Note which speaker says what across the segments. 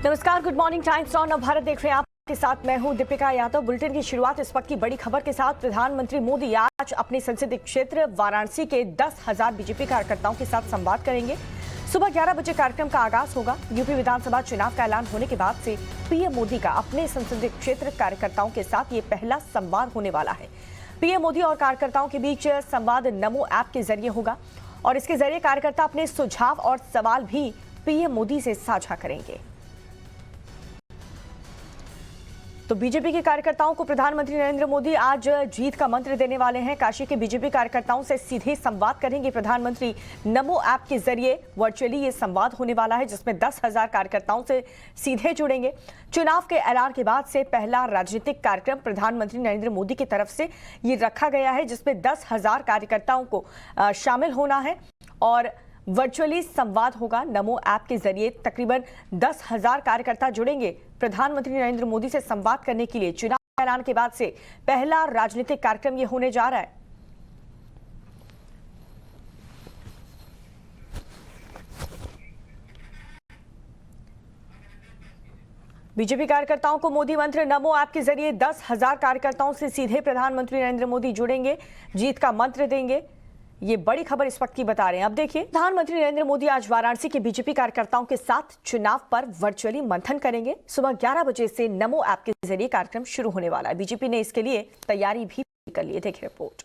Speaker 1: नमस्कार, good morning times on Bharat देख रहे हैं आपके साथ मैं हूं दीपिका यादव। बुलेटिन की शुरुआत इस वक्त की बड़ी खबर के साथ। प्रधानमंत्री मोदी आज अपने संसदीय क्षेत्र वाराणसी के 10,000 बीजेपी कार्यकर्ताओं के साथ संवाद करेंगे। सुबह 11 बजे कार्यक्रम का आगाज होगा। यूपी विधानसभा चुनाव का ऐलान होने के बाद से पीएम मोदी का अपने संसदीय क्षेत्र कार्यकर्ताओं के साथ ये पहला संवाद होने वाला है। पीएम मोदी और कार्यकर्ताओं के बीच संवाद नमो ऐप के जरिए होगा और इसके जरिए कार्यकर्ता अपने सुझाव और सवाल भी पीएम मोदी से साझा करेंगे। तो बीजेपी के कार्यकर्ताओं को प्रधानमंत्री नरेंद्र मोदी आज जीत का मंत्र देने वाले हैं। काशी के बीजेपी कार्यकर्ताओं से सीधे संवाद करेंगे प्रधानमंत्री। नमो ऐप के जरिए वर्चुअली ये संवाद होने वाला है, जिसमें 10,000 कार्यकर्ताओं से सीधे जुड़ेंगे। चुनाव के ऐलान के बाद से पहला राजनीतिक कार्यक्रम प्रधानमंत्री नरेंद्र मोदी की तरफ से ये रखा गया है, जिसमें 10,000 कार्यकर्ताओं को शामिल होना है और वर्चुअली संवाद होगा। नमो ऐप के जरिए तकरीबन 10,000 कार्यकर्ता जुड़ेंगे प्रधानमंत्री नरेंद्र मोदी से संवाद करने के लिए। चुनाव ऐलान के बाद से पहला राजनीतिक कार्यक्रम ये होने जा रहा है। बीजेपी कार्यकर्ताओं को मोदी मंत्र नमो ऐप के जरिए 10,000 कार्यकर्ताओं से सीधे प्रधानमंत्री नरेंद्र मोदी जुड़ेंगे, जीत का मंत्र देंगे। ये बड़ी खबर इस वक्त की बता रहे हैं। अब देखिए, प्रधानमंत्री नरेंद्र मोदी आज वाराणसी के बीजेपी कार्यकर्ताओं के साथ चुनाव पर वर्चुअली मंथन करेंगे। सुबह 11 बजे से नमो ऐप के जरिए कार्यक्रम शुरू होने वाला है। बीजेपी ने इसके लिए तैयारी भी कर ली है। देखिए रिपोर्ट।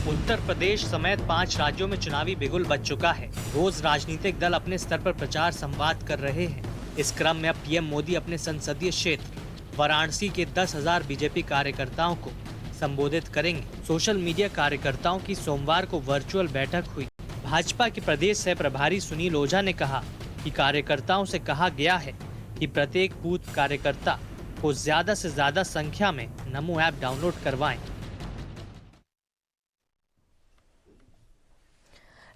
Speaker 2: उत्तर प्रदेश समेत 5 राज्यों में चुनावी बिगुल बज चुका है। रोज राजनीतिक दल अपने स्तर पर प्रचार संवाद कर रहे हैं। इस क्रम में अब पीएम मोदी अपने संसदीय क्षेत्र वाराणसी के 10,000 बीजेपी कार्यकर्ताओं को संबोधित करेंगे। सोशल मीडिया कार्यकर्ताओं की सोमवार को वर्चुअल बैठक हुई। भाजपा के प्रदेश सह प्रभारी सुनील ओझा ने कहा कि कार्यकर्ताओं से कहा गया है कि प्रत्येक बूथ कार्यकर्ता को ज्यादा से ज्यादा संख्या में नमो ऐप डाउनलोड करवाएं।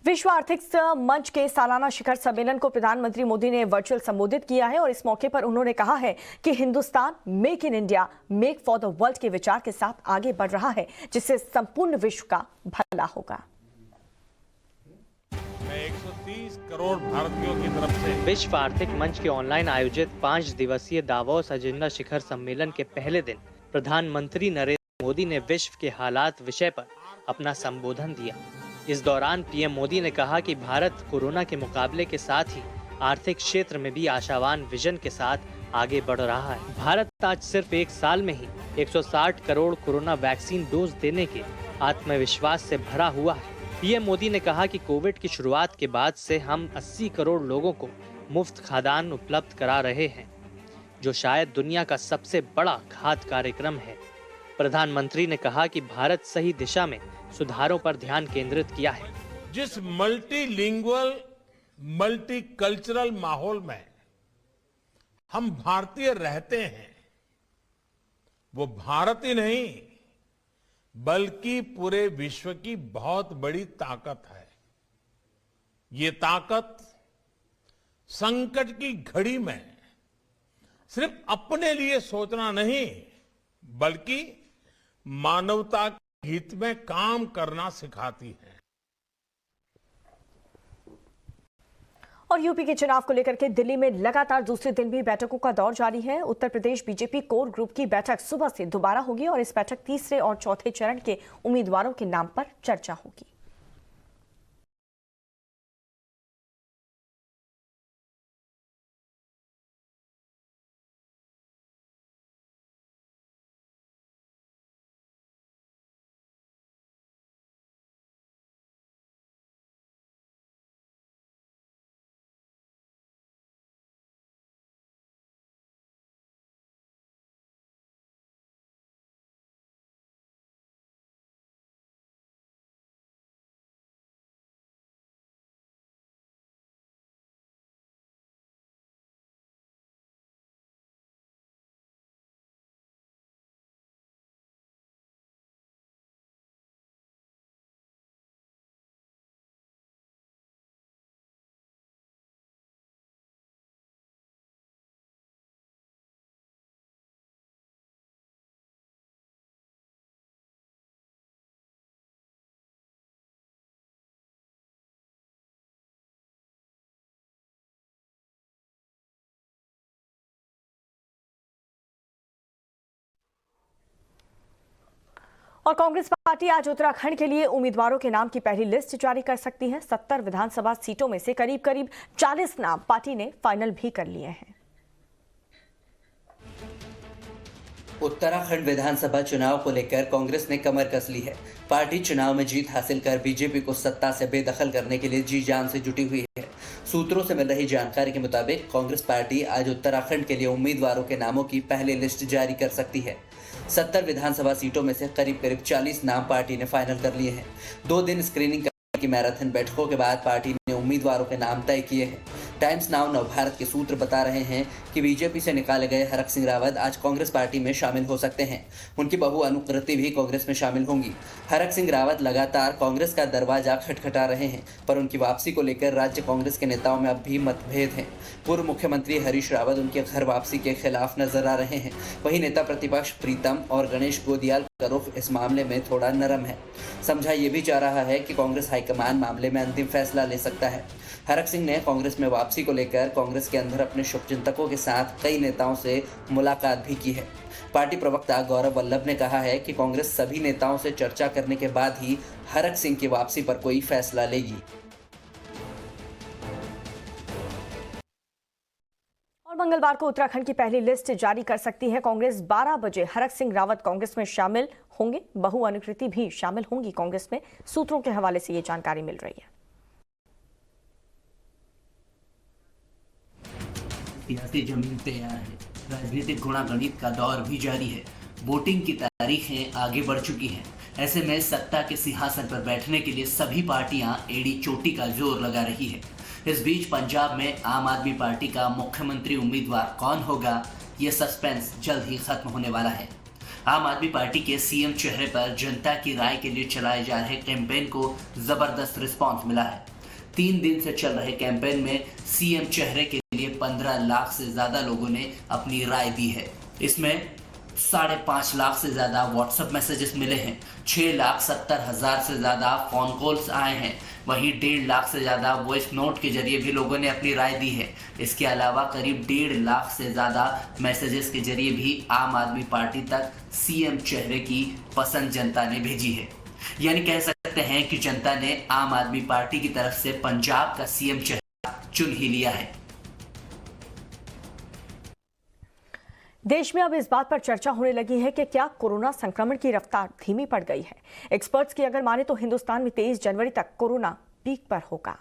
Speaker 1: विश्व आर्थिक मंच के सालाना शिखर सम्मेलन को प्रधानमंत्री मोदी ने वर्चुअल संबोधित किया है और इस मौके पर उन्होंने कहा है कि Hindustan make in India, make for the world के विचार के साथ आगे बढ़ रहा है, जिससे संपूर्ण विश्व का भला होगा।
Speaker 3: मैं 130 करोड़ भारतीयों की तरफ से
Speaker 2: विश्व आर्थिक मंच के ऑनलाइन आयोजित 5 दिवसीय दावोस एजेंडा शिखर सम्मेलन के पहले दिन प्रधानमंत्री नरेंद्र मोदी ने विश्व के हालात विषय पर अपना संबोधन दिया। इस दौरान पीएम मोदी ने कहा कि भारत कोरोना के मुकाबले के साथ ही आर्थिक क्षेत्र में भी आशावान विजन के साथ आगे बढ़ रहा है। भारत आज सिर्फ एक साल में ही 160 करोड़ कोरोना वैक्सीन डोज देने के आत्मविश्वास से भरा हुआ है। पीएम मोदी ने कहा कि कोविड की शुरुआत के बाद से हम 80 करोड़ लोगों को मुफ्त खाद्यान्न उपलब्ध करा रहे हैं, जो शायद दुनिया का सबसे बड़ा खाद्य कार्यक्रम है। प्रधानमंत्री ने कहा कि भारत सही दिशा में सुधारों पर ध्यान केंद्रित किया है।
Speaker 3: जिस मल्टीलिंगुअल, मल्टीकल्चरल माहौल में हम भारतीय रहते हैं, वो भारत ही नहीं बल्कि पूरे विश्व की बहुत बड़ी ताकत है। ये ताकत संकट की घड़ी में सिर्फ अपने लिए सोचना नहीं, बल्कि मानवता के हित में काम करना सिखाती है।
Speaker 1: और यूपी के चुनाव को लेकर के दिल्ली में लगातार दूसरे दिन भी बैठकों का दौर जारी है। Uttar Pradesh BJP core group की बैठक सुबह से दोबारा होगी और इस बैठक तीसरे और चौथे चरण के उम्मीदवारों के नाम पर चर्चा होगी। और कांग्रेस पार्टी आज उत्तराखंड के लिए उम्मीदवारों के नाम की पहली लिस्ट जारी कर सकती है। 70 विधानसभा सीटों में से करीब 40 नाम पार्टी ने फाइनल भी कर लिए हैं।
Speaker 4: उत्तराखंड विधानसभा चुनाव को लेकर कांग्रेस ने कमर कस ली है। पार्टी चुनाव में जीत हासिल कर बीजेपी को सत्ता से बेदखल करने के लिए जी जान से जुटी हुई है। सूत्रों से मिल रही जानकारी के मुताबिक कांग्रेस पार्टी आज उत्तराखंड के लिए उम्मीदवारों के नामों की पहली लिस्ट जारी कर सकती है। 70 विधानसभा सीटों में से करीब 40 नाम पार्टी ने फाइनल कर लिए हैं। 2 दिन स्क्रीनिंग की मैराथन बैठकों के बाद पार्टी ने उम्मीदवारों के नाम तय किए हैं। टाइम्स नाउ नवभारत के सूत्र बता रहे हैं कि बीजेपी से निकाले गए हरक सिंह रावत आज कांग्रेस पार्टी में शामिल हो सकते हैं। उनकी बहू अनुकृति भी कांग्रेस में शामिल होंगी। हरक सिंह रावत लगातार कांग्रेस का दरवाजा खटखटा रहे हैं, पर उनकी वापसी को लेकर राज्य कांग्रेस के नेताओं में अब भी मतभेद हैं। पूर्व मुख्यमंत्री हरीश रावत उनके घर वापसी के खिलाफ नजर आ रहे हैं। वहीं नेता प्रतिपक्ष प्रीतम और गणेश गोदियाल का रुख इस मामले में थोड़ा नरम है। समझा ये भी जा रहा है कि कांग्रेस हाईकमान मामले में अंतिम फैसला ले सकता है। हरक सिंह ने कांग्रेस में वापसी को लेकर कांग्रेस के अंदर अपने शुभचिंतकों के साथ कई नेताओं से मुलाकात भी की है। पार्टी प्रवक्ता गौरव वल्लभ ने कहा है कि कांग्रेस सभी नेताओं से चर्चा करने के बाद ही हरक सिंह की वापसी पर कोई फैसला लेगी।
Speaker 1: और मंगलवार को उत्तराखंड की पहली लिस्ट जारी कर सकती है कांग्रेस। 12 बजे हरक सिंह रावत कांग्रेस में शामिल होंगे। बहू अनुकृति भी शामिल होंगी कांग्रेस में। सूत्रों के हवाले से ये जानकारी मिल रही है।
Speaker 5: सियासी जमीन तैयार है। राजनीतिक गुणागणित का दौर भी जारी है। वोटिंग की तारीखें आगे बढ़ चुकी हैं। ऐसे में सत्ता के सिंहासन पर बैठने के लिए सभी पार्टियां एड़ी चोटी का जोर लगा रही है। इस बीच पंजाब में आम आदमी पार्टी का मुख्यमंत्री उम्मीदवार कौन होगा, ये सस्पेंस जल्द ही खत्म होने वाला है। आम आदमी पार्टी के सीएम चेहरे पर जनता की राय के लिए चलाए जा रहे कैंपेन को जबरदस्त रिस्पांस मिला है। 3 दिन से चल रहे कैंपेन में सीएम चेहरे के लिए 15 लाख से ज्यादा लोगों ने अपनी राय दी है। इसमें 5.5 लाख से ज्यादा व्हाट्सएप मैसेजेस मिले हैं। 6,70,000 से ज्यादा फोन कॉल्स आए हैं। वहीं 1.5 लाख से ज्यादा वॉइस नोट के जरिए भी लोगों ने अपनी राय दी है। इसके अलावा करीब 1.5 लाख से ज्यादा मैसेजेस के जरिए भी आम आदमी पार्टी तक सीएम चेहरे की पसंद जनता ने भेजी है। यानी कह सकते हैं कि जनता ने आम आदमी पार्टी की तरफ से पंजाब का सीएम चेहरा चुन ही लिया है।
Speaker 1: देश में अब इस बात पर चर्चा होने लगी है कि क्या कोरोना संक्रमण की रफ्तार धीमी पड़ गई है। एक्सपर्ट्स की अगर माने तो हिंदुस्तान में 23 जनवरी तक कोरोना पीक पर होगा।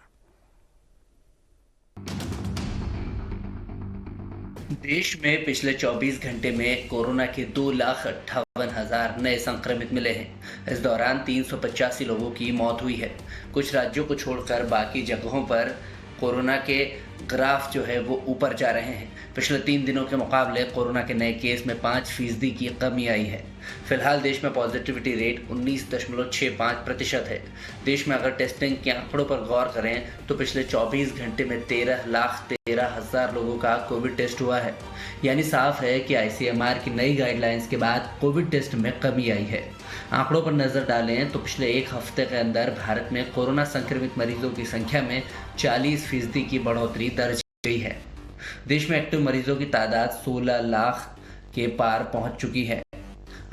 Speaker 5: देश में पिछले 24 घंटे में कोरोना के 2,58,000 नए संक्रमित मिले हैं। इस दौरान 385 लोगों की मौत हुई है। कुछ राज्यों को छोड़कर बाकी जगहों पर कोरोना के ग्राफ जो है वो ऊपर जा रहे हैं। पिछले 3 दिनों के मुकाबले कोरोना के नए केस में 5% की कमी आई है। फिलहाल देश में पॉजिटिविटी रेट 19.65% है। देश में अगर टेस्टिंग के आंकड़ों पर गौर करें तो पिछले 24 घंटे में 13,13,000 लोगों का कोविड टेस्ट हुआ है। यानी साफ है कि ICMR की नई गाइडलाइंस के बाद कोविड टेस्ट में कमी आई है। आंकड़ों पर नजर डालें तो पिछले 1 हफ्ते के अंदर भारत में कोरोना संक्रमित मरीजों की संख्या में 40% की बढ़ोतरी दर्ज की गई है। देश में एक्टिव मरीजों की तादाद 16 लाख के पार पहुंच चुकी है।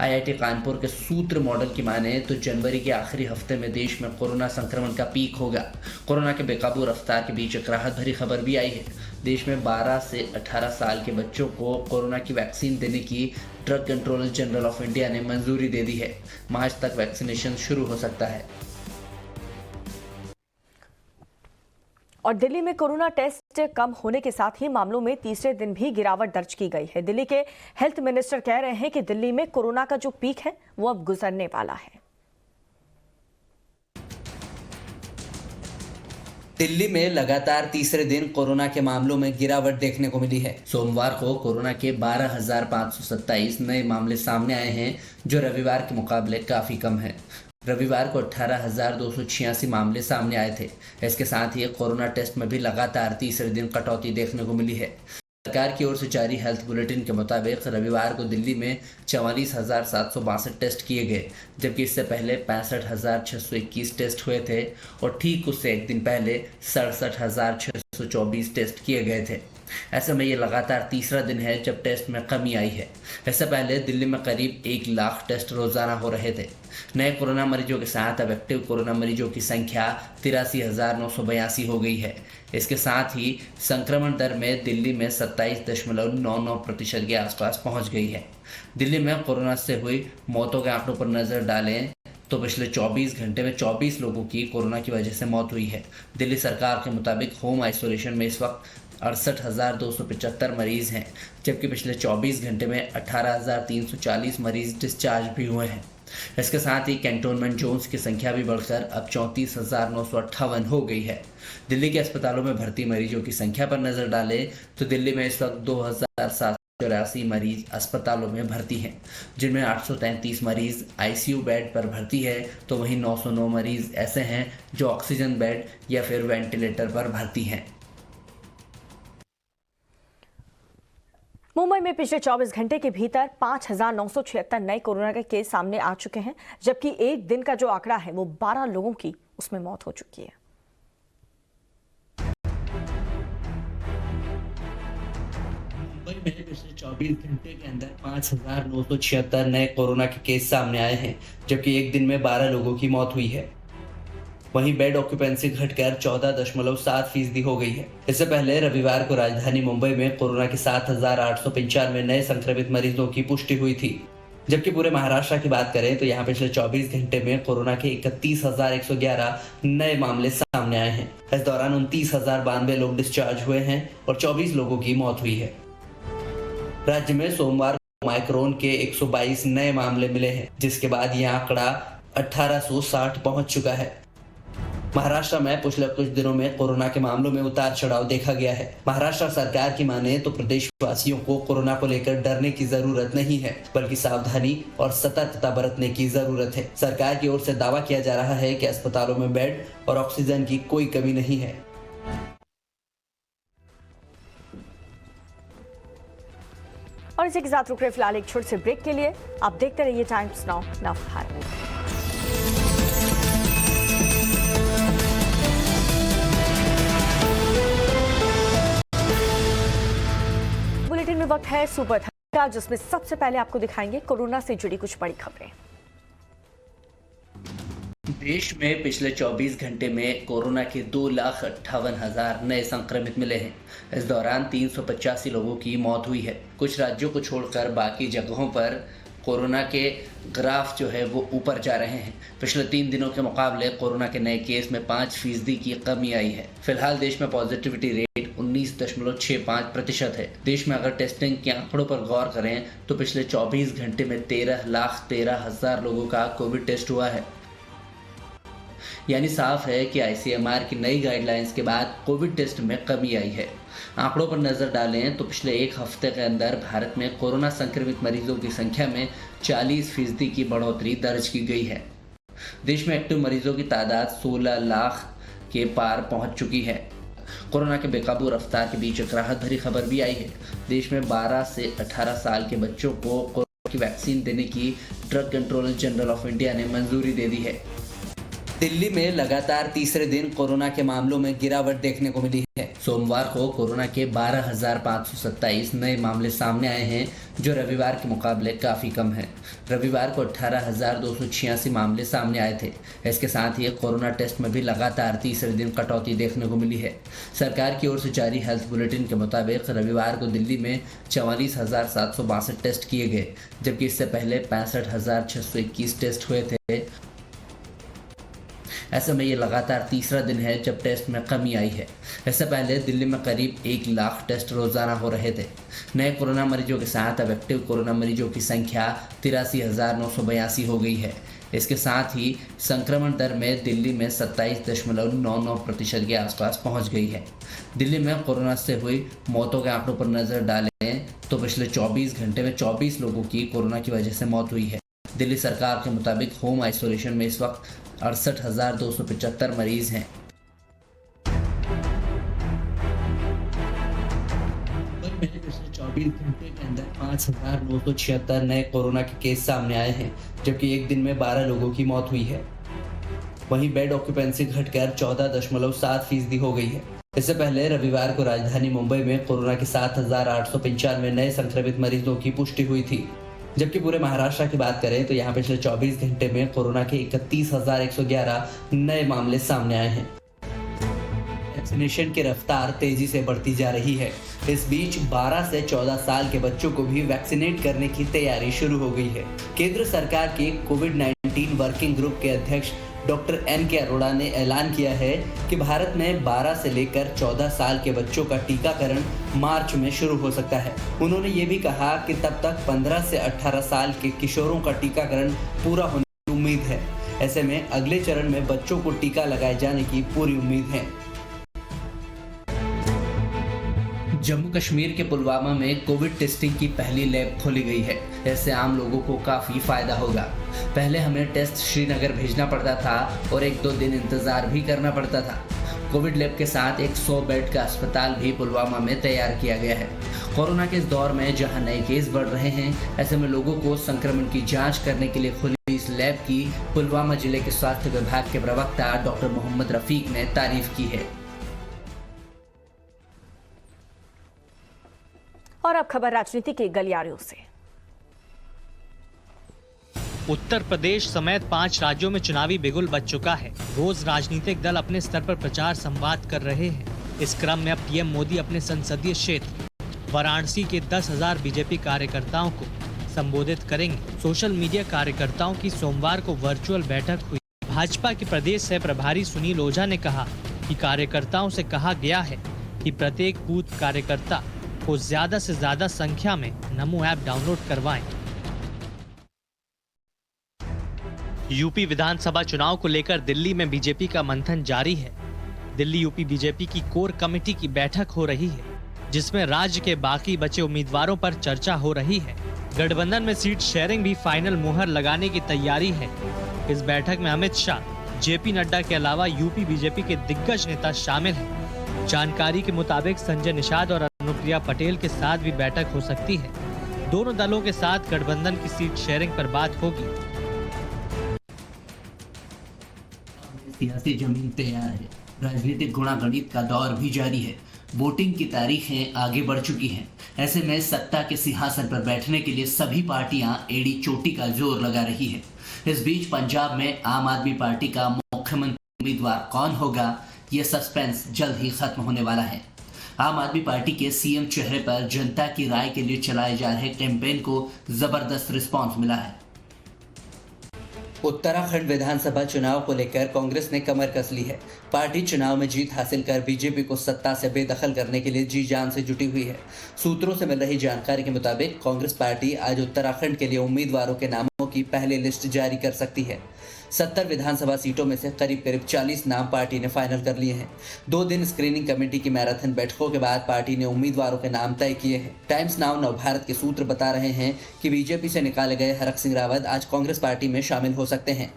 Speaker 5: IIT कानपुर के सूत्र मॉडल की माने तो जनवरी के आखिरी हफ्ते में देश में कोरोना संक्रमण का पीक होगा। कोरोना के बेकाबू रफ्तार के बीच एक राहत भरी खबर भी आई है। देश में 12 से 18 साल के बच्चों को कोरोना की वैक्सीन देने की drug controller general of India ने मंजूरी दे दी है। मार्च तक वैक्सीनेशन शुरू हो सकता है।
Speaker 1: और दिल्ली में कोरोना टेस्ट कम होने के साथ ही मामलों में तीसरे दिन भी गिरावट दर्ज की गई है। दिल्ली के हेल्थ मिनिस्टर कह रहे हैं कि दिल्ली में कोरोना का जो पीक है वो अब गुजरने वाला है।
Speaker 4: दिल्ली में लगातार तीसरे दिन कोरोना के मामलों में गिरावट देखने को मिली है।
Speaker 5: सोमवार को कोरोना के 12,527 नए मामले सामने आए हैं, जो रविवार के मुकाबले काफी कम है। रविवार को 18,286 मामले सामने आए थे। इसके साथ ही कोरोना टेस्ट में भी लगातार तीसरे दिन कटौती देखने को मिली है। सरकार की ओर से जारी हेल्थ बुलेटिन के मुताबिक रविवार को दिल्ली में 44,762 टेस्ट किए गए, जबकि इससे पहले 65,621 टेस्ट हुए थे और ठीक उससे एक दिन पहले 67,624 टेस्ट किए गए थे। ऐसे में ये लगातार तीसरा दिन है जब टेस्ट में कमी आई है। इससे पहले दिल्ली में करीब 1 लाख टेस्ट रोजाना हो रहे थे। नए कोरोना मरीजों के साथ अब एक्टिव कोरोना मरीजों की संख्या 83,982 हो गई है। इसके साथ ही संक्रमण दर में दिल्ली में 27.99% के आसपास पहुंच गई है। दिल्ली में कोरोना से हुई मौतों के आंकड़ों पर नजर डालें तो पिछले 24 घंटे में 24 लोगों की कोरोना की वजह से मौत हुई है। दिल्ली सरकार के मुताबिक होम आइसोलेशन में इस वक्त 68,275 मरीज हैं, जबकि पिछले 24 घंटे में 18,340 मरीज डिस्चार्ज भी हुए हैं। इसके साथ ही कैंटोनमेंट जोन्स की संख्या भी बढ़कर अब 34,958 हो गई है। दिल्ली के अस्पतालों में भर्ती मरीजों की संख्या पर नजर डालें तो दिल्ली में इस वक्त 2,784 मरीज अस्पतालों में भर्ती हैं, जिनमें 833 मरीज आईसीयू बेड पर भर्ती है, तो वहीं 909 मरीज ऐसे हैं जो ऑक्सीजन बेड या फिर वेंटिलेटर पर भर्ती हैं।
Speaker 1: मुंबई में पिछले 24 घंटे के भीतर 5,976 नए कोरोना के केस सामने आ चुके हैं, जबकि एक दिन का जो आंकड़ा है वो 12 लोगों की उसमें मौत हो चुकी है।
Speaker 5: मुंबई में पिछले 24 घंटे के अंदर 5,976 नए कोरोना के केस सामने आए हैं, जबकि एक दिन में 12 लोगों की मौत हुई है। वहीं बेड ऑक्यूपेंसी घटकर 14.7% हो गई है। इससे पहले रविवार को राजधानी मुंबई में कोरोना के 7,895 नए संक्रमित मरीजों की पुष्टि हुई थी, जबकि पूरे महाराष्ट्र की बात करें तो यहाँ पिछले 24 घंटे में कोरोना के 31,111 नए मामले सामने आए हैं। इस दौरान 29,092 लोग डिस्चार्ज हुए हैं और 24 लोगों की मौत हुई है। राज्य में सोमवार को ओमाइक्रॉन के 122 नए मामले मिले हैं, जिसके बाद यह आंकड़ा 1860 पहुंच चुका है। महाराष्ट्र में पिछले कुछ दिनों में कोरोना के मामलों में उतार चढ़ाव देखा गया है। महाराष्ट्र सरकार की माने तो प्रदेशवासियों को कोरोना को लेकर डरने की जरूरत नहीं है, बल्कि सावधानी और सतर्कता बरतने की जरूरत है। सरकार की ओर से दावा किया जा रहा है कि अस्पतालों में बेड और ऑक्सीजन की कोई कमी नहीं है।
Speaker 1: और इसी के साथ रुक रहे फिलहाल एक छोटे से ब्रेक के लिए। आप देखते रहिए टाइम्स नाउ भारत। बुलेटिन में वक्त है सुपर थर्टी का, जिसमें सबसे पहले आपको दिखाएंगे कोरोना से जुड़ी कुछ बड़ी खबरें।
Speaker 5: देश में पिछले 24 घंटे में कोरोना के 2,58,000 नए संक्रमित मिले हैं। इस दौरान 385 लोगों की मौत हुई है। कुछ राज्यों को छोड़कर बाकी जगहों पर कोरोना के ग्राफ जो है वो ऊपर जा रहे हैं। पिछले 3 दिनों के मुकाबले कोरोना के नए केस में 5% की कमी आई है। फिलहाल देश में पॉजिटिविटी रेट 19.65% है। देश में अगर टेस्टिंग के आंकड़ों पर गौर करें तो पिछले 24 घंटे में 13,13,000 लोगों का कोविड टेस्ट हुआ है। यानी साफ है कि आईसीएमआर की नई गाइडलाइंस के बाद कोविड टेस्ट में कमी आई है। आंकड़ों पर नजर डालें तो पिछले एक हफ्ते के अंदर भारत में कोरोना संक्रमित मरीजों की संख्या में 40% की बढ़ोतरी दर्ज की गई है। देश में एक्टिव मरीजों की तादाद 16 लाख के पार पहुंच चुकी है। कोरोना के बेकाबू रफ्तार के बीच एक राहत भरी खबर भी आई है। देश में 12 से 18 साल के बच्चों को कोरोना की वैक्सीन देने की drug controller general of India ने मंजूरी दे दी है। दिल्ली में लगातार तीसरे दिन कोरोना के मामलों में गिरावट देखने को मिली है। सोमवार को कोरोना के 12,527 नए मामले सामने आए हैं, जो रविवार के मुकाबले काफी कम है। रविवार को 18,286 मामले सामने आए थे। इसके साथ ही कोरोना टेस्ट में भी लगातार तीसरे दिन कटौती देखने को मिली है। सरकार की ओर से जारी हेल्थ बुलेटिन के मुताबिक रविवार को दिल्ली में 44,762 टेस्ट किए गए, जबकि इससे पहले 65,621 टेस्ट हुए थे। ऐसे में ये लगातार तीसरा दिन है जब टेस्ट में कमी आई है। इससे पहले दिल्ली में करीब 1 लाख टेस्ट रोजाना हो रहे थे। नए कोरोना मरीजों के साथ अब एक्टिव कोरोना मरीजों की संख्या 83,982 हो गई है। इसके साथ ही संक्रमण दर में दिल्ली में 27.99% के आसपास पहुंच गई है। दिल्ली में कोरोना से हुई मौतों के आंकड़ों पर नजर डालें तो पिछले 24 घंटे में 24 लोगों की कोरोना की वजह से मौत हुई है। दिल्ली सरकार के मुताबिक होम आइसोलेशन में इस वक्त 68,275 मरीज हैं। पिछले 24 घंटे के अंदर 5,976 नए कोरोना के केस सामने आए हैं, जबकि एक दिन में 12 लोगों की मौत हुई है। वहीं बेड ऑक्यूपेंसी घटकर 14.7% हो गई है।
Speaker 4: इससे पहले रविवार को राजधानी मुंबई में कोरोना के 7,895 नए संक्रमित मरीजों की पुष्टि हुई थी, जबकि पूरे महाराष्ट्र की बात करें तो यहाँ पिछले 24 घंटे में कोरोना के 31,111 नए मामले सामने आए हैं। वैक्सीनेशन की रफ्तार तेजी से बढ़ती जा रही है। इस बीच 12 से 14 साल के बच्चों को भी वैक्सीनेट करने की तैयारी शुरू हो गई है। केंद्र सरकार के कोविड-19 वर्किंग ग्रुप के अध्यक्ष डॉक्टर N.K. अरोड़ा ने ऐलान किया है कि भारत में 12 से लेकर 14 साल के बच्चों का टीकाकरण मार्च में शुरू हो सकता है। उन्होंने ये भी कहा कि तब तक 15 से 18 साल के किशोरों का टीकाकरण पूरा होने की उम्मीद है। ऐसे में अगले चरण में बच्चों को टीका लगाए जाने की पूरी उम्मीद है।
Speaker 5: जम्मू कश्मीर के पुलवामा में कोविड टेस्टिंग की पहली लैब खोली गई है। इससे आम लोगों को काफी फायदा होगा। पहले हमें टेस्ट श्रीनगर भेजना पड़ता था और 1-2 दिन इंतजार भी करना पड़ता था। कोविड लैब के साथ एक 100 बेड का अस्पताल भी पुलवामा में तैयार किया गया है। कोरोना के इस दौर में जहां नए केस बढ़ रहे हैं, ऐसे में लोगों को संक्रमण की जांच करने के लिए खुली इस लैब की पुलवामा जिले के स्वास्थ्य विभाग के प्रवक्ता डॉक्टर मोहम्मद रफीक ने तारीफ की है।
Speaker 1: और अब खबर राजनीति के गलियारों से।
Speaker 2: उत्तर प्रदेश समेत 5 राज्यों में चुनावी बिगुल बज चुका है। रोज राजनीतिक दल अपने स्तर पर प्रचार संवाद कर रहे हैं। इस क्रम में अब पीएम मोदी अपने संसदीय क्षेत्र वाराणसी के 10,000 बीजेपी कार्यकर्ताओं को संबोधित करेंगे। सोशल मीडिया कार्यकर्ताओं की सोमवार को वर्चुअल बैठक हुई। भाजपा के प्रदेश सह प्रभारी सुनील ओझा ने कहा कि कार्यकर्ताओं से कहा गया है कि प्रत्येक बूथ कार्यकर्ता को ज्यादा से ज्यादा संख्या में नमो ऐप डाउनलोड करवाएं। यूपी विधानसभा चुनाव को लेकर दिल्ली में बीजेपी का मंथन जारी है। दिल्ली यूपी बीजेपी की कोर कमेटी की बैठक हो रही है, जिसमें राज्य के बाकी बचे उम्मीदवारों पर चर्चा हो रही है। गठबंधन में सीट शेयरिंग भी फाइनल मुहर लगाने की तैयारी है। इस बैठक में अमित शाह, जेपी नड्डा के अलावा यूपी बीजेपी के दिग्गज नेता शामिल हैं। जानकारी के मुताबिक संजय निषाद और अनुप्रिया पटेल के साथ भी बैठक हो सकती है। दोनों दलों के साथ गठबंधन की सीट शेयरिंग पर बात होगी।
Speaker 5: सियासी जमीन तैयार है। राजनीतिक गुणागणित का दौर भी जारी है। वोटिंग की तारीखें आगे बढ़ चुकी हैं। ऐसे में सत्ता के सिंहासन पर बैठने के लिए सभी पार्टियां एड़ी चोटी का जोर लगा रही है। इस बीच पंजाब में आम आदमी पार्टी का मुख्यमंत्री उम्मीदवार कौन होगा, ये सस्पेंस जल्द ही खत्म होने वाला है। आम आदमी पार्टी के सीएम चेहरे पर जनता की राय के लिए चलाए जा रहे कैंपेन को जबरदस्त रिस्पांस मिला है।
Speaker 4: उत्तराखंड विधानसभा चुनाव को लेकर कांग्रेस ने कमर कस ली है। पार्टी चुनाव में जीत हासिल कर बीजेपी को सत्ता से बेदखल करने के लिए जी जान से जुटी हुई है। सूत्रों से मिल रही जानकारी के मुताबिक कांग्रेस पार्टी आज उत्तराखंड के लिए उम्मीदवारों के नामों की पहली लिस्ट जारी कर सकती है। 70 विधानसभा सीटों में से करीब 40 नाम पार्टी ने फाइनल कर लिए हैं। 2 दिन स्क्रीनिंग कमेटी की मैराथन बैठकों के बाद पार्टी ने उम्मीदवारों के नाम तय किए हैं। टाइम्स नाउ नवभारत के सूत्र बता रहे हैं कि बीजेपी से निकाले गए हरक सिंह रावत आज कांग्रेस पार्टी में शामिल हो सकते हैं।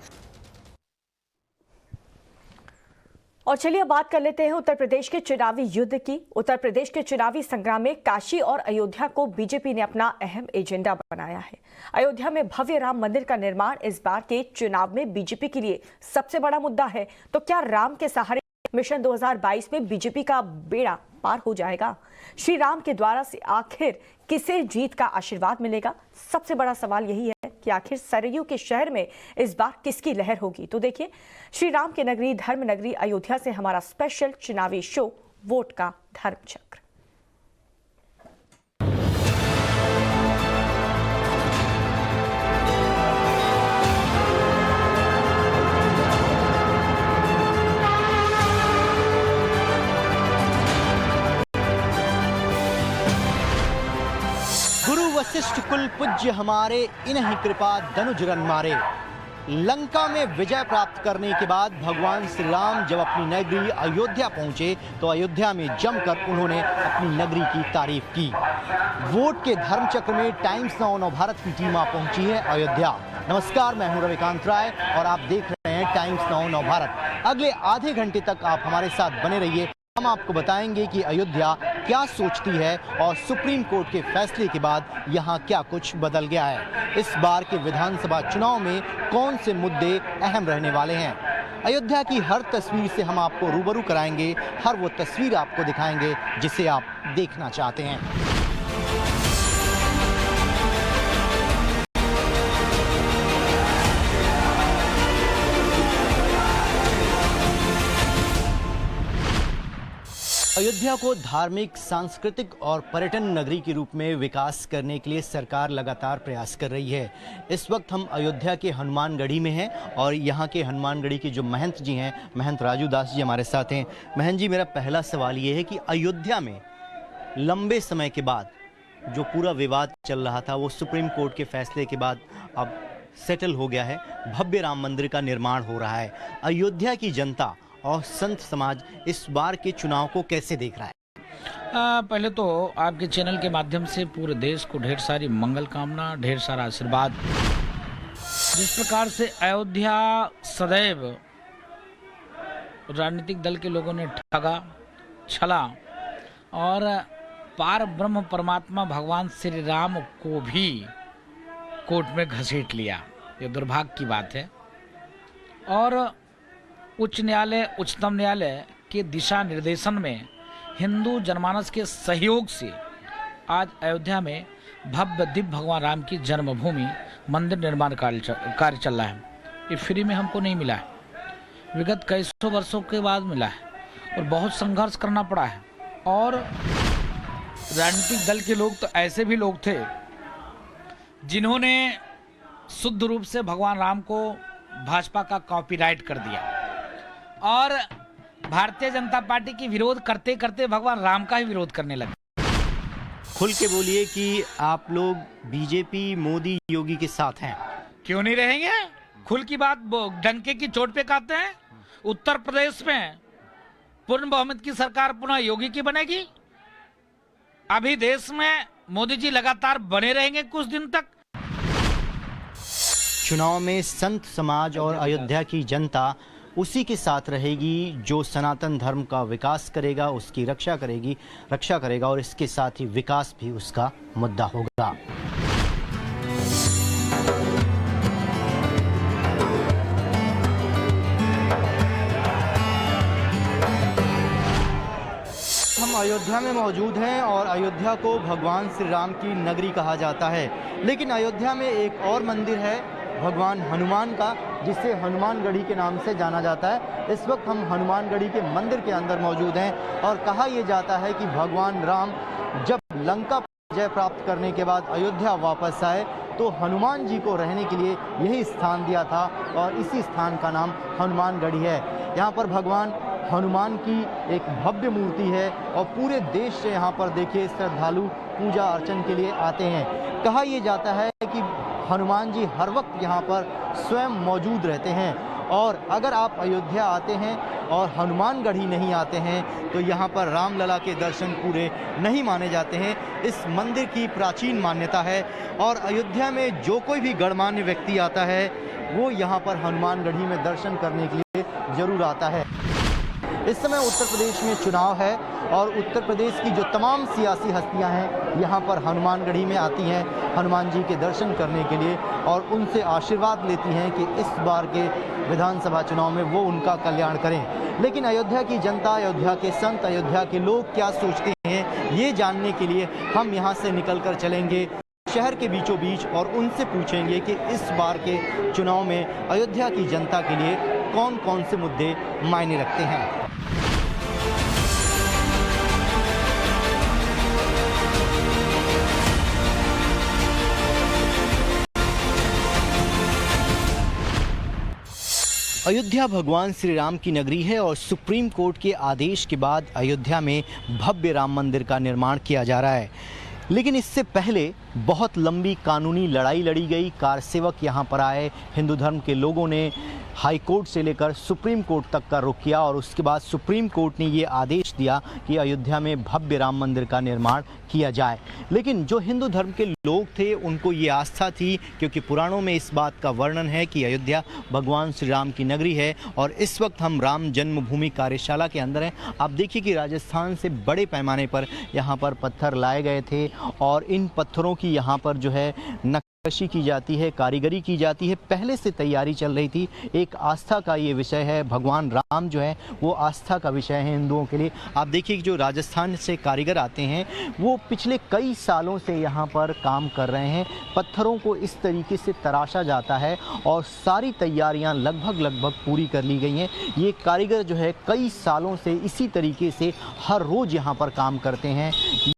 Speaker 1: और चलिए अब बात कर लेते हैं उत्तर प्रदेश के चुनावी युद्ध की। उत्तर प्रदेश के चुनावी संग्राम में काशी और अयोध्या को बीजेपी ने अपना अहम एजेंडा बनाया है। अयोध्या में भव्य राम मंदिर का निर्माण इस बार के चुनाव में बीजेपी के लिए सबसे बड़ा मुद्दा है। तो क्या राम के सहारे मिशन 2022 में बीजेपी का बेड़ा पार हो जाएगा? श्री राम के द्वारा से आखिर किसे जीत का आशीर्वाद मिलेगा? सबसे बड़ा सवाल यही है कि आखिर सरयू के शहर में इस बार किसकी लहर होगी। तो देखिए श्री राम की नगरी धर्म नगरी अयोध्या से हमारा स्पेशल चुनावी शो वोट का धर्मचक्र।
Speaker 6: वशिष्ठ कुल पूज्य हमारे, इन्हीं कृपा दनुज रन मारे। लंका में विजय प्राप्त करने के बाद भगवान श्री राम जब अपनी नगरी अयोध्या पहुंचे तो अयोध्या में जमकर उन्होंने अपनी नगरी की तारीफ की। वोट के धर्मचक्र में टाइम्स नाउ नवभारत की टीम आ पहुंची है अयोध्या। नमस्कार, मैं हूं रविकांत राय और आप देख रहे हैं टाइम्स नाउ नवभारत। अगले आधे घंटे तक आप हमारे साथ बने रहिए। हम आपको बताएंगे कि अयोध्या क्या सोचती है और सुप्रीम कोर्ट के फैसले के बाद यहाँ क्या कुछ बदल गया है। इस बार के विधानसभा चुनाव में कौन से मुद्दे अहम रहने वाले हैं। अयोध्या की हर तस्वीर से हम आपको रूबरू कराएंगे, हर वो तस्वीर आपको दिखाएंगे जिसे आप देखना चाहते हैं। अयोध्या को धार्मिक, सांस्कृतिक और पर्यटन नगरी के रूप में विकास करने के लिए सरकार लगातार प्रयास कर रही है। इस वक्त हम अयोध्या के हनुमानगढ़ी में हैं और यहाँ के हनुमानगढ़ी के जो महंत जी हैं, महंत राजू दास जी हमारे साथ हैं। महंत जी, मेरा पहला सवाल ये है कि अयोध्या में लंबे समय के बाद जो पूरा विवाद चल रहा था वो सुप्रीम कोर्ट के फैसले के बाद अब सेटल हो गया है। भव्य राम मंदिर का निर्माण हो रहा है। अयोध्या की जनता और संत समाज इस बार के चुनाव को कैसे देख रहा है?
Speaker 7: पहले तो आपके चैनल के माध्यम से पूरे देश को ढेर सारी मंगल कामना, ढेर सारा आशीर्वाद। जिस प्रकार से अयोध्या सदैव राजनीतिक दल के लोगों ने ठगा, छला और पार ब्रह्म परमात्मा भगवान श्री राम को भी कोर्ट में घसीट लिया, ये दुर्भाग्य की बात है। और उच्च न्यायालय, उच्चतम न्यायालय के दिशा निर्देशन में हिंदू जनमानस के सहयोग से आज अयोध्या में भव्य दिव्य भगवान राम की जन्मभूमि मंदिर निर्माण कार्य चल रहा है। ये फ्री में हमको नहीं मिला है, विगत कई सौ वर्षों के बाद मिला है और बहुत संघर्ष करना पड़ा है। और राजनीतिक दल के लोग तो ऐसे भी लोग थे जिन्होंने शुद्ध रूप से भगवान राम को भाजपा का कॉपीराइट कर दिया और भारतीय जनता पार्टी की विरोध करते करते भगवान राम का ही विरोध करने लगे।
Speaker 6: खुल के बोलिए कि आप लोग बीजेपी, मोदी, योगी के साथ हैं।
Speaker 7: क्यों नहीं रहेंगे? खुल की बात डंके की चोट पे कहते हैं। उत्तर प्रदेश में पूर्ण बहुमत की सरकार पुनः योगी की बनेगी। अभी देश में मोदी जी लगातार बने रहेंगे कुछ दिन तक।
Speaker 6: चुनाव में संत समाज और अयोध्या की जनता उसी के साथ रहेगी जो सनातन धर्म का विकास करेगा, उसकी रक्षा करेगा और इसके साथ ही विकास भी उसका मुद्दा होगा। हम अयोध्या में मौजूद हैं और अयोध्या को भगवान श्री राम की नगरी कहा जाता है, लेकिन अयोध्या में एक और मंदिर है भगवान हनुमान का, जिसे हनुमानगढ़ी के नाम से जाना जाता है। इस वक्त हम हनुमानगढ़ी के मंदिर के अंदर मौजूद हैं और कहा यह जाता है कि भगवान राम जब लंका पर विजय प्राप्त करने के बाद अयोध्या वापस आए तो हनुमान जी को रहने के लिए यही स्थान दिया था और इसी स्थान का नाम हनुमानगढ़ी है। यहाँ पर भगवान हनुमान की एक भव्य मूर्ति है और पूरे देश से यहाँ पर देखिए श्रद्धालु पूजा अर्चन के लिए आते हैं। कहा यह जाता है कि हनुमान जी हर वक्त यहाँ पर स्वयं मौजूद रहते हैं और अगर आप अयोध्या आते हैं और हनुमानगढ़ी नहीं आते हैं तो यहाँ पर रामलला के दर्शन पूरे नहीं माने जाते हैं। इस मंदिर की प्राचीन मान्यता है और अयोध्या में जो कोई भी गणमान्य व्यक्ति आता है वो यहाँ पर हनुमानगढ़ी में दर्शन करने के लिए जरूर आता है। इस समय उत्तर प्रदेश में चुनाव है और उत्तर प्रदेश की जो तमाम सियासी हस्तियां हैं यहाँ पर हनुमानगढ़ी में आती हैं हनुमान जी के दर्शन करने के लिए और उनसे आशीर्वाद लेती हैं कि इस बार के विधानसभा चुनाव में वो उनका कल्याण करें। लेकिन अयोध्या की जनता, अयोध्या के संत, अयोध्या के लोग क्या सोचते हैं ये जानने के लिए हम यहाँ से निकल कर चलेंगे शहर के बीचों बीच और उनसे पूछेंगे कि इस बार के चुनाव में अयोध्या की जनता के लिए कौन कौन से मुद्दे मायने रखते हैं। अयोध्या भगवान श्री राम की नगरी है और सुप्रीम कोर्ट के आदेश के बाद अयोध्या में भव्य राम मंदिर का निर्माण किया जा रहा है। लेकिन इससे पहले बहुत लंबी कानूनी लड़ाई लड़ी गई। कार सेवक यहाँ पर आए, हिंदू धर्म के लोगों ने हाई कोर्ट से लेकर सुप्रीम कोर्ट तक का रुख किया और उसके बाद सुप्रीम कोर्ट ने ये आदेश दिया कि अयोध्या में भव्य राम मंदिर का निर्माण किया जाए। लेकिन जो हिंदू धर्म के लोग थे उनको ये आस्था थी, क्योंकि पुराणों में इस बात का वर्णन है कि अयोध्या भगवान श्री राम की नगरी है। और इस वक्त हम राम जन्मभूमि कार्यशाला के अंदर हैं। आप देखिए कि राजस्थान से बड़े पैमाने पर यहाँ पर पत्थर लाए गए थे और इन पत्थरों की यहाँ पर जो है नक्काशी की जाती है, कारीगरी की जाती है, पहले से तैयारी चल रही थी। एक आस्था का ये विषय है। भगवान राम जो है वो आस्था का विषय है हिंदुओं के लिए। आप देखिए कि जो राजस्थान से कारीगर आते हैं वो पिछले कई सालों से यहाँ पर काम कर रहे हैं। पत्थरों को इस तरीके से तराशा जाता है और सारी तैयारियाँ लगभग पूरी कर ली गई हैं। ये कारीगर जो है कई सालों से इसी तरीके से हर रोज़ यहाँ पर काम करते हैं।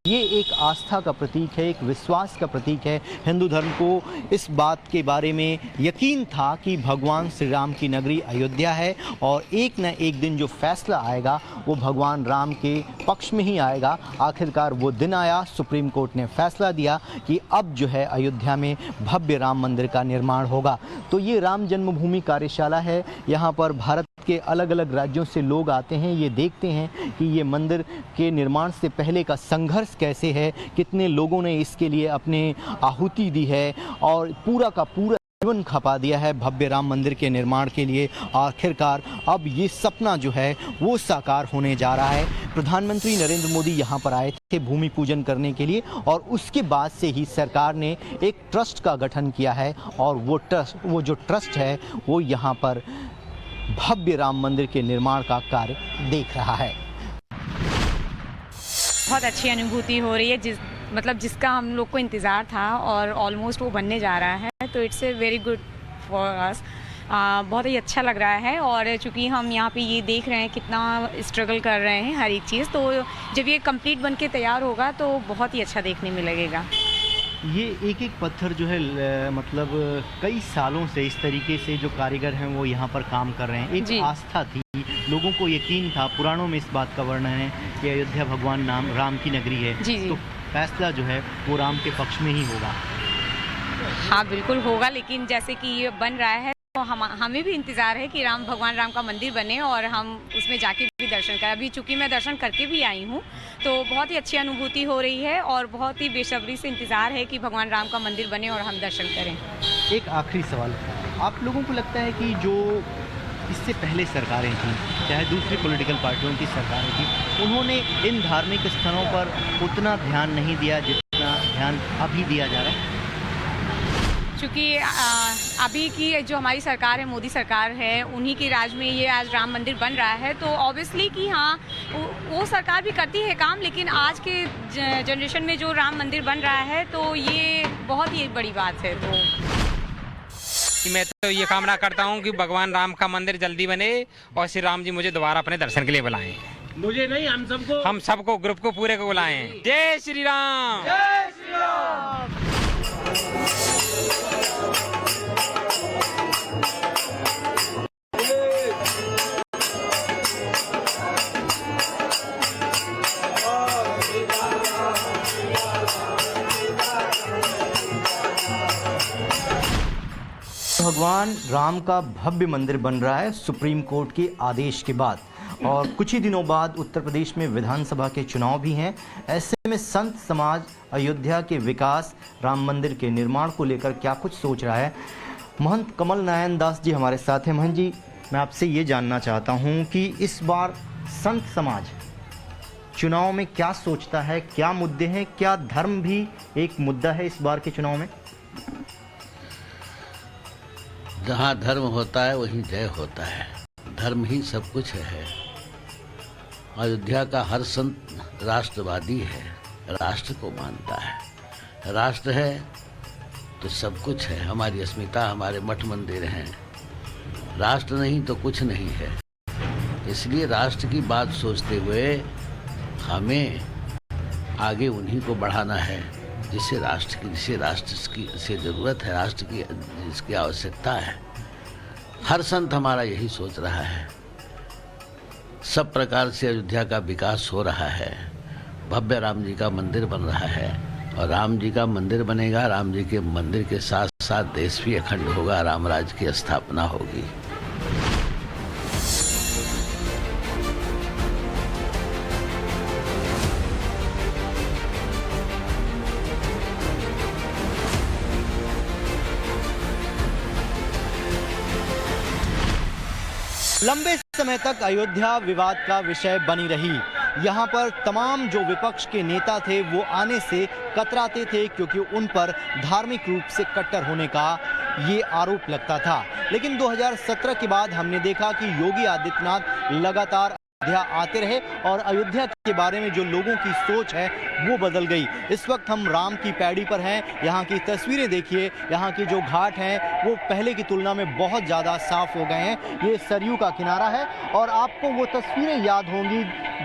Speaker 6: ये एक आस्था का प्रतीक है, एक विश्वास का प्रतीक है। हिंदू धर्म को इस बात के बारे में यकीन था कि भगवान श्री राम की नगरी अयोध्या है और एक न एक दिन जो फैसला आएगा वो भगवान राम के पक्ष में ही आएगा। आखिरकार वो दिन आया। सुप्रीम कोर्ट ने फैसला दिया कि अब जो है अयोध्या में भव्य राम मंदिर का निर्माण होगा। तो ये राम जन्मभूमि कार्यशाला है। यहाँ पर भारत के अलग अलग राज्यों से लोग आते हैं, ये देखते हैं कि ये मंदिर के निर्माण से पहले का संघर्ष कैसे है, कितने लोगों ने इसके लिए अपने आहुति दी है और पूरा का पूरा जीवन खपा दिया है भव्य राम मंदिर के निर्माण के लिए। आखिरकार अब ये सपना जो है वो साकार होने जा रहा है। प्रधानमंत्री नरेंद्र मोदी यहाँ पर आए थे भूमि पूजन करने के लिए और उसके बाद से ही सरकार ने एक ट्रस्ट का गठन किया है और वो जो ट्रस्ट है वो यहाँ पर भव्य राम मंदिर के निर्माण का कार्य देख रहा है।
Speaker 8: बहुत अच्छी अनुभूति हो रही है, जिसका हम लोग को इंतज़ार था और ऑलमोस्ट वो बनने जा रहा है। तो it's a very good for us. बहुत ही अच्छा लग रहा है और चूँकि हम यहाँ पे ये देख रहे हैं कितना स्ट्रगल कर रहे हैं हर एक चीज़, तो जब ये कंप्लीट बन के तैयार होगा तो बहुत ही अच्छा देखने में लगेगा।
Speaker 6: ये एक एक पत्थर जो है मतलब कई सालों से इस तरीके से जो कारीगर हैं वो यहाँ पर काम कर रहे हैं। एक आस्था थी, लोगों को यकीन था। पुराणों में इस बात का वर्णन है कि अयोध्या भगवान राम की नगरी है। तो फैसला जो है वो राम के पक्ष में ही होगा।
Speaker 8: हाँ बिल्कुल होगा, लेकिन जैसे कि ये बन रहा है तो हमें भी इंतज़ार है कि भगवान राम का मंदिर बने और हम उसमें जाके भी दर्शन करें। अभी चूँकि मैं दर्शन करके भी आई हूँ तो बहुत ही अच्छी अनुभूति हो रही है और बहुत ही बेसब्री से इंतज़ार है कि भगवान राम का मंदिर बने और हम दर्शन करें।
Speaker 6: एक आखिरी सवाल, आप लोगों को लगता है कि जो इससे पहले सरकारें थीं, चाहे दूसरी पॉलिटिकल पार्टियों की सरकारें थीं, उन्होंने इन धार्मिक स्थानों पर उतना ध्यान नहीं दिया जितना ध्यान अभी दिया जा रहा है?
Speaker 8: चूँकि अभी की जो हमारी सरकार है, मोदी सरकार है, उन्हीं के राज में ये आज राम मंदिर बन रहा है। तो ऑब्वियसली कि हाँ वो सरकार भी करती है काम, लेकिन आज के जनरेशन में जो राम मंदिर बन रहा है तो ये बहुत ही बड़ी बात है। तो
Speaker 9: मैं तो ये कामना करता हूँ कि भगवान राम का मंदिर जल्दी बने और श्री राम जी मुझे दोबारा अपने दर्शन के लिए बुलाएं।
Speaker 10: मुझे नहीं, हम
Speaker 9: सबको ग्रुप को पूरे को बुलाएं। जय श्री राम।
Speaker 10: जय श्री राम।
Speaker 6: भगवान राम का भव्य मंदिर बन रहा है सुप्रीम कोर्ट के आदेश के बाद, और कुछ ही दिनों बाद उत्तर प्रदेश में विधानसभा के चुनाव भी हैं। ऐसे में संत समाज अयोध्या के विकास, राम मंदिर के निर्माण को लेकर क्या कुछ सोच रहा है। महंत कमल नारायण दास जी हमारे साथ हैं। महंत जी, मैं आपसे ये जानना चाहता हूँ कि इस बार संत समाज चुनाव में क्या सोचता है, क्या मुद्दे हैं, क्या धर्म भी एक मुद्दा है इस बार के चुनाव में?
Speaker 11: जहाँ धर्म होता है वहीं जय होता है। धर्म ही सब कुछ है। अयोध्या का हर संत राष्ट्रवादी है, राष्ट्र को मानता है। राष्ट्र है तो सब कुछ है। हमारी अस्मिता, हमारे मठ मंदिर हैं। राष्ट्र नहीं तो कुछ नहीं है। इसलिए राष्ट्र की बात सोचते हुए हमें आगे उन्हीं को बढ़ाना है जिसे राष्ट्र की से ज़रूरत है, राष्ट्र की जिसकी आवश्यकता है। हर संत हमारा यही सोच रहा है। सब प्रकार से अयोध्या का विकास हो रहा है। भव्य राम जी का मंदिर बन रहा है और राम जी का मंदिर बनेगा। राम जी के मंदिर के साथ साथ देश भी अखंड होगा, राम राज्य की स्थापना होगी।
Speaker 6: लंबे समय तक अयोध्या विवाद का विषय बनी रही। यहाँ पर तमाम जो विपक्ष के नेता थे वो आने से कतराते थे, क्योंकि उन पर धार्मिक रूप से कट्टर होने का ये आरोप लगता था। लेकिन 2017 के बाद हमने देखा कि योगी आदित्यनाथ लगातार अयोध्या आते रहे और अयोध्या के बारे में जो लोगों की सोच है वो बदल गई। इस वक्त हम राम की पैड़ी पर हैं। यहाँ की तस्वीरें देखिए, यहाँ की जो घाट हैं वो पहले की तुलना में बहुत ज़्यादा साफ हो गए हैं। ये सरयू का किनारा है और आपको वो तस्वीरें याद होंगी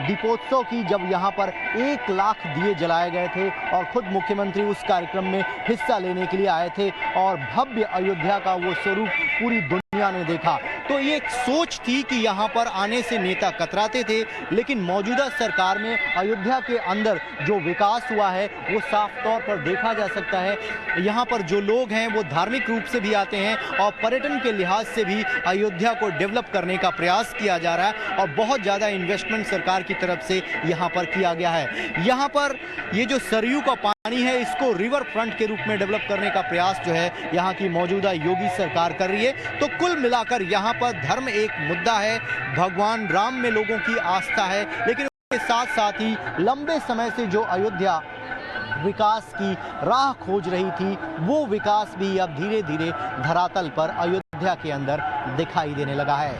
Speaker 6: दीपोत्सव की, जब यहाँ पर 1 लाख दिए जलाए गए थे और खुद मुख्यमंत्री उस कार्यक्रम में हिस्सा लेने के लिए आए थे और भव्य अयोध्या का वो स्वरूप पूरी दुनिया ने देखा। तो ये एक सोच थी कि यहाँ पर आने से नेता कतराते थे, लेकिन मौजूदा सरकार में अयोध्या के अंदर जो विकास हुआ है वो साफ तौर पर देखा जा सकता है। यहाँ पर जो लोग हैं वो धार्मिक रूप से भी आते हैं और पर्यटन के लिहाज से भी अयोध्या को डेवलप करने का प्रयास किया जा रहा है और बहुत ज़्यादा इन्वेस्टमेंट सरकार की तरफ से यहाँ पर किया गया है। यहाँ पर ये जो सरयू का पानी है इसको रिवर फ्रंट के रूप में डेवलप करने का प्रयास जो है यहाँ की मौजूदा योगी सरकार कर रही है। तो कुल मिलाकर यहाँ पर धर्म एक मुद्दा है, भगवान राम में लोगों की आस्था है, लेकिन उसके साथ साथ ही लंबे समय से जो अयोध्या विकास की राह खोज रही थी वो विकास भी अब धीरे धीरे धरातल पर अयोध्या के अंदर दिखाई देने लगा है।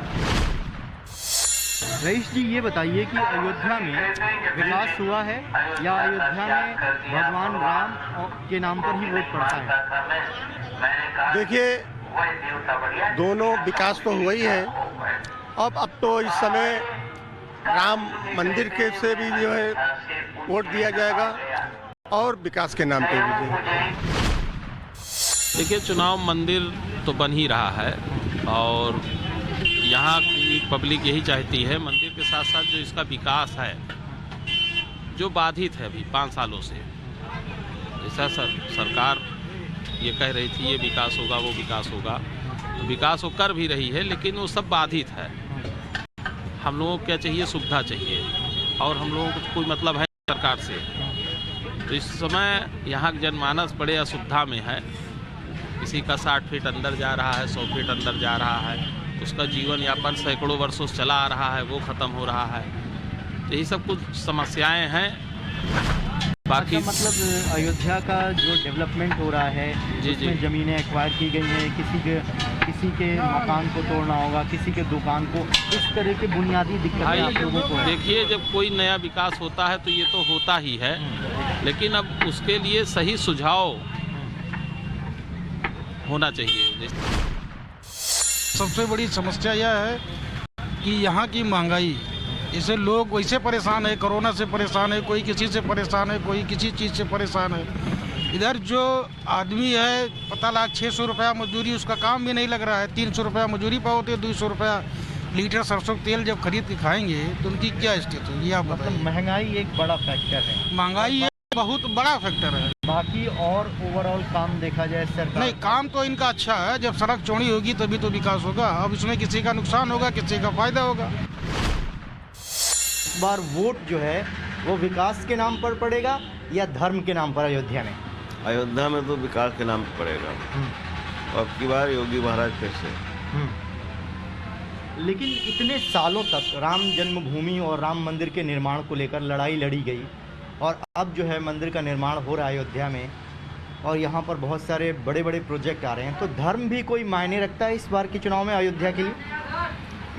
Speaker 6: रईस जी, ये बताइए कि अयोध्या में विकास हुआ है या अयोध्या में भगवान राम के नाम पर ही वोट पड़ता है?
Speaker 12: देखिए, दोनों विकास तो हुआ ही है। अब तो इस समय राम मंदिर के से भी जो है वोट दिया जाएगा और विकास के नाम पे भी।
Speaker 13: देखिए, चुनाव मंदिर तो बन ही रहा है और यहाँ की पब्लिक यही चाहती है। मंदिर के साथ साथ जो इसका विकास है जो बाधित है अभी 5 सालों से, ऐसा सरकार ये कह रही थी ये विकास होगा वो विकास होगा, तो विकास वो कर भी रही है लेकिन वो सब बाधित है। हम लोगों को क्या चाहिए? सुविधा चाहिए और हम लोगों को कोई मतलब है सरकार से। तो इस समय यहाँ जनमानस बड़े असुविधा में है। किसी का 60 फीट अंदर जा रहा है, 100 फीट अंदर जा रहा है, उसका जीवन यापन सैकड़ों वर्षों से चला आ रहा है, वो ख़त्म हो रहा है। तो यही सब कुछ समस्याएं हैं। बाकी
Speaker 6: मतलब अयोध्या का जो डेवलपमेंट हो रहा है, जिसमें ज़मीनें एक्वायर की गई हैं, किसी के मकान को तोड़ना होगा, किसी के दुकान को, इस तरह के बुनियादी दिक्कतें आप लोगों को।
Speaker 13: देखिए, जब कोई नया विकास होता है तो ये तो होता ही है, लेकिन अब उसके लिए सही सुझाव होना चाहिए।
Speaker 14: सबसे बड़ी समस्या यह है कि यहाँ की महंगाई, इससे लोग वैसे परेशान है, कोरोना से परेशान है, कोई किसी से परेशान है, कोई किसी चीज़ से परेशान है। इधर जो आदमी है पता लगा 600 रुपया मजदूरी, उसका काम भी नहीं लग रहा है। 300 रुपया मजदूरी पाते, 200 रुपया लीटर सरसों तेल जब खरीद के खाएंगे तो उनकी क्या स्थिति होगी? आप
Speaker 6: मतलब महंगाई एक बड़ा फैक्टर है।
Speaker 14: महंगाई बहुत बड़ा फैक्टर है।
Speaker 6: बाकी और ओवरऑल काम देखा जाए सरकार,
Speaker 14: नहीं, काम तो इनका अच्छा है। जब सड़क चौड़ी होगी तभी तो विकास होगा। अब इसमें किसी का नुकसान होगा, किसी का फायदा होगा।
Speaker 6: बार वोट जो है वो विकास के नाम पर पड़ेगा या धर्म के नाम पर? अयोध्या में
Speaker 11: तो विकास के नाम पर पड़ेगा। अब की बार योगी महाराज फिर से।
Speaker 6: लेकिन इतने सालों तक राम जन्मभूमि और राम मंदिर के निर्माण को लेकर लड़ाई लड़ी गई और अब जो है मंदिर का निर्माण हो रहा है अयोध्या में और यहाँ पर बहुत सारे बड़े बड़े प्रोजेक्ट आ रहे हैं। तो धर्म भी कोई मायने रखता है इस बार के चुनाव में अयोध्या के लिए?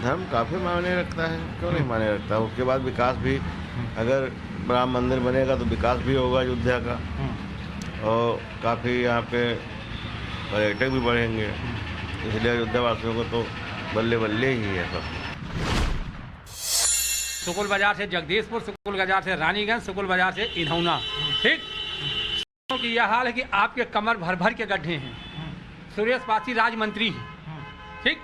Speaker 11: धर्म काफ़ी मायने रखता है, क्यों नहीं मायने रखता। उसके बाद विकास भी, अगर राम मंदिर बनेगा तो विकास भी होगा अयोध्या का और काफ़ी यहाँ पे पर्यटक भी बढ़ेंगे। इसलिए अयोध्या वासियों को तो बल्ले बल्ले ही है सब।
Speaker 9: सुकुल बाजार से जगदीशपुर, सुकुल बाजार से रानीगंज, सुकुल बाजार से इधौना, ठीक। कि यह हाल है कि आपके कमर भर भर के गड्ढे हैं। सुरेश पासी राज मंत्री हैं, ठीक,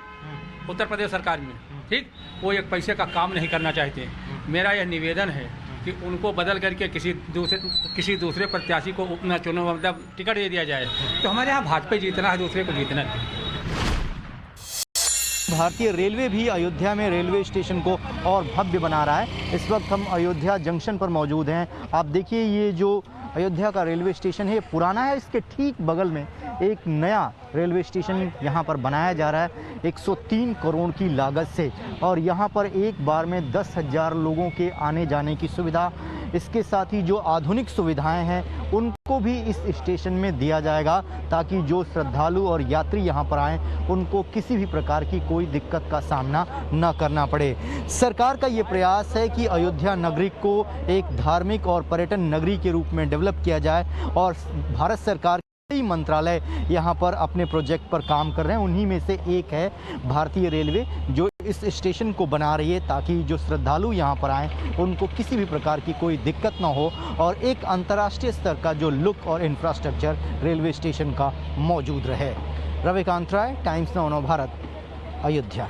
Speaker 9: उत्तर प्रदेश सरकार में, ठीक। वो एक पैसे का काम नहीं करना चाहते। मेरा यह निवेदन है कि उनको बदल करके किसी दूसरे प्रत्याशी को चुनाव मतलब टिकट दे दिया जाए। तो हमारे यहाँ भाजपा जीतना है, दूसरे को जीतना है।
Speaker 6: भारतीय रेलवे भी अयोध्या में रेलवे स्टेशन को और भव्य बना रहा है। इस वक्त हम अयोध्या जंक्शन पर मौजूद हैं। आप देखिए, ये जो अयोध्या का रेलवे स्टेशन है, पुराना है। इसके ठीक बगल में एक नया रेलवे स्टेशन यहाँ पर बनाया जा रहा है 103 करोड़ की लागत से, और यहाँ पर एक बार में 10,000 लोगों के आने जाने की सुविधा, इसके साथ ही जो आधुनिक सुविधाएं हैं उनको भी इस स्टेशन में दिया जाएगा, ताकि जो श्रद्धालु और यात्री यहाँ पर आएँ उनको किसी भी प्रकार की कोई दिक्कत का सामना न करना पड़े। सरकार का ये प्रयास है कि अयोध्या नगरी को एक धार्मिक और पर्यटन नगरी के रूप में डेवलप किया जाए, और भारत सरकार कई मंत्रालय यहाँ पर अपने प्रोजेक्ट पर काम कर रहे हैं। उन्हीं में से एक है भारतीय रेलवे, जो इस स्टेशन को बना रही है ताकि जो श्रद्धालु यहाँ पर आएँ उनको किसी भी प्रकार की कोई दिक्कत ना हो, और एक अंतर्राष्ट्रीय स्तर का जो लुक और इंफ्रास्ट्रक्चर रेलवे स्टेशन का मौजूद रहे। रविकांत राय, टाइम्स नाउ भारत, अयोध्या।